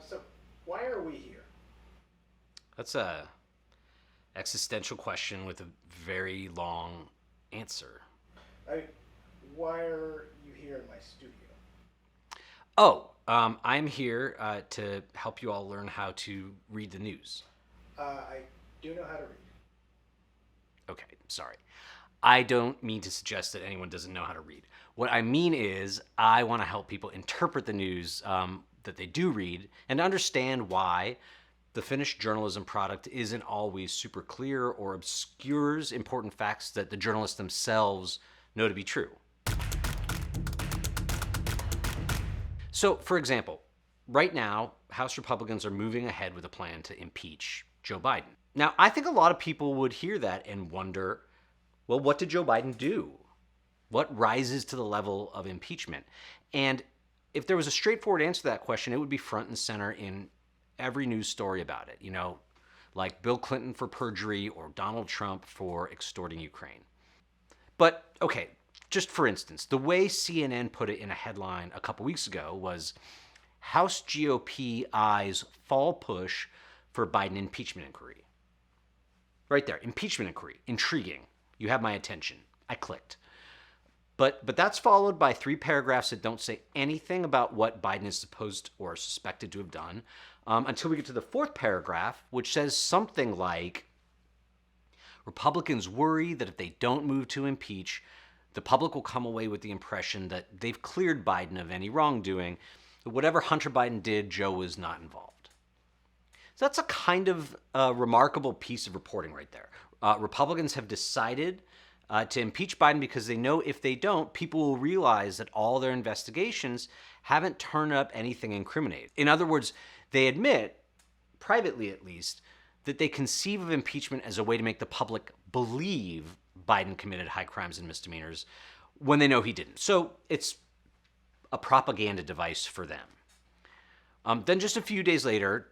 So, why are we here? That's a existential question with a very long answer. I, why are you here in my studio? I'm here to help you all learn how to read the news. I do know how to read. Okay, sorry. I don't mean to suggest that anyone doesn't know how to read. What I mean is, I want to help people interpret the news that they do read and understand why the finished journalism product isn't always super clear or obscures important facts that the journalists themselves know to be true. So, for example, right now, House Republicans are moving ahead with a plan to impeach Joe Biden. Now, I think a lot of people would hear that and wonder, well, what did Joe Biden do? What rises to the level of impeachment? And if there was a straightforward answer to that question, it would be front and center in every news story about it, like Bill Clinton for perjury or Donald Trump for extorting Ukraine. But okay, just for instance, the way CNN put it in a headline a couple weeks ago was House GOP eyes fall push for Biden impeachment inquiry. Right there, impeachment inquiry. Intriguing. You have my attention. I clicked. But that's followed by 3 paragraphs that don't say anything about what Biden is supposed or suspected to have done until we get to the 4th paragraph, which says something like Republicans worry that if they don't move to impeach, the public will come away with the impression that they've cleared Biden of any wrongdoing. That whatever Hunter Biden did, Joe was not involved. So that's a kind of remarkable piece of reporting right there. Republicans have decided to impeach Biden because they know if they don't, people will realize that all their investigations haven't turned up anything incriminating. In other words, they admit, privately at least, that they conceive of impeachment as a way to make the public believe Biden committed high crimes and misdemeanors when they know he didn't. So it's a propaganda device for them. Then just a few days later,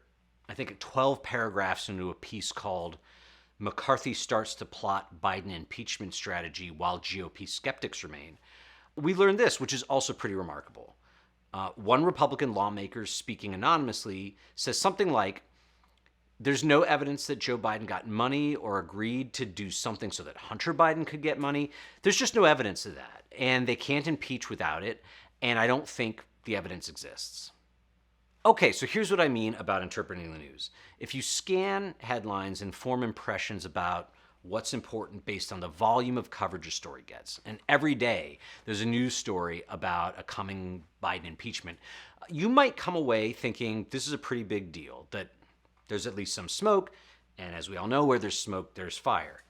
I think 12 paragraphs into a piece called McCarthy Starts to Plot Biden Impeachment Strategy While GOP Skeptics Remain, we learned this, which is also pretty remarkable. One Republican lawmaker speaking anonymously says something like, there's no evidence that Joe Biden got money or agreed to do something so that Hunter Biden could get money. There's just no evidence of that. And they can't impeach without it. And I don't think the evidence exists. Okay, so here's what I mean about interpreting the news. If you scan headlines and form impressions about what's important based on the volume of coverage a story gets, and every day there's a news story about a coming Biden impeachment, you might come away thinking this is a pretty big deal, that there's at least some smoke, and as we all know, where there's smoke, there's fire.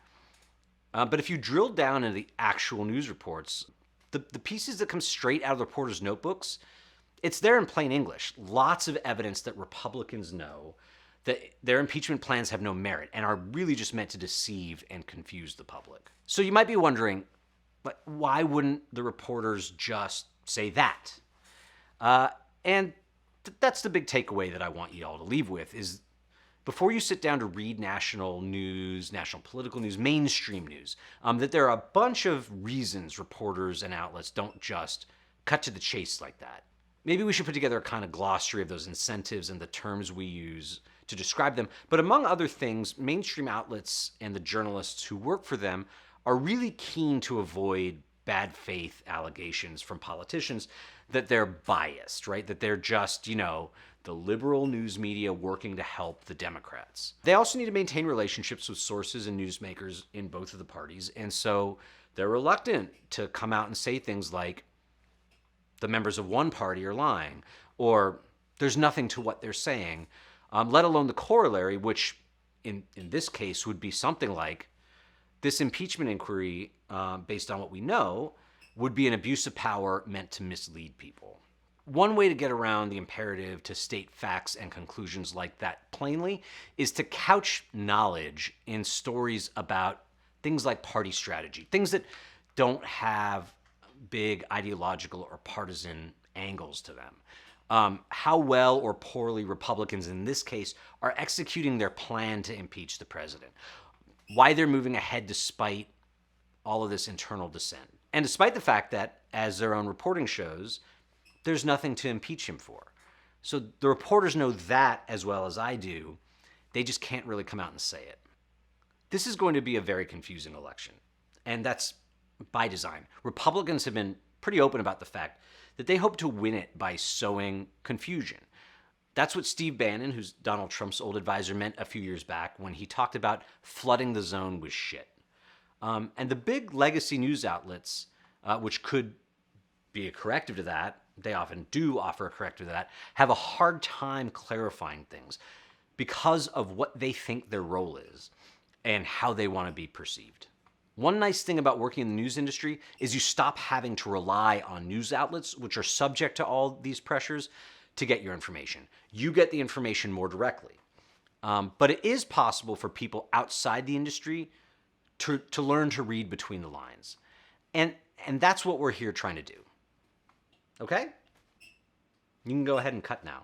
But if you drill down into the actual news reports, the pieces that come straight out of the reporters' notebooks, it's there in plain English. Lots of evidence that Republicans know that their impeachment plans have no merit and are really just meant to deceive and confuse the public. So you might be wondering, but why wouldn't the reporters just say that? And that's the big takeaway that I want you all to leave with is before you sit down to read national news, national political news, mainstream news, that there are a bunch of reasons reporters and outlets don't just cut to the chase like that. Maybe we should put together a kind of glossary of those incentives and the terms we use to describe them. But among other things, mainstream outlets and the journalists who work for them are really keen to avoid bad faith allegations from politicians that they're biased, right? That they're just, the liberal news media working to help the Democrats. They also need to maintain relationships with sources and newsmakers in both of the parties. And so they're reluctant to come out and say things like, the members of one party are lying, or there's nothing to what they're saying, let alone the corollary, which in this case would be something like, this impeachment inquiry, based on what we know, would be an abuse of power meant to mislead people. One way to get around the imperative to state facts and conclusions like that plainly is to couch knowledge in stories about things like party strategy, things that don't have big ideological or partisan angles to them. How well or poorly Republicans in this case are executing their plan to impeach the president. Why they're moving ahead despite all of this internal dissent. And despite the fact that, as their own reporting shows, there's nothing to impeach him for. So the reporters know that as well as I do. They just can't really come out and say it. This is going to be a very confusing election, and that's by design. Republicans have been pretty open about the fact that they hope to win it by sowing confusion. That's what Steve Bannon, who's Donald Trump's old advisor, meant a few years back when he talked about flooding the zone with shit. And the big legacy news outlets, which could be a corrective to that, they often do offer a corrective to that, have a hard time clarifying things because of what they think their role is and how they want to be perceived. One nice thing about working in the news industry is you stop having to rely on news outlets, which are subject to all these pressures, to get your information. You get the information more directly. But it is possible for people outside the industry to learn to read between the lines. And that's what we're here trying to do. Okay? You can go ahead and cut now.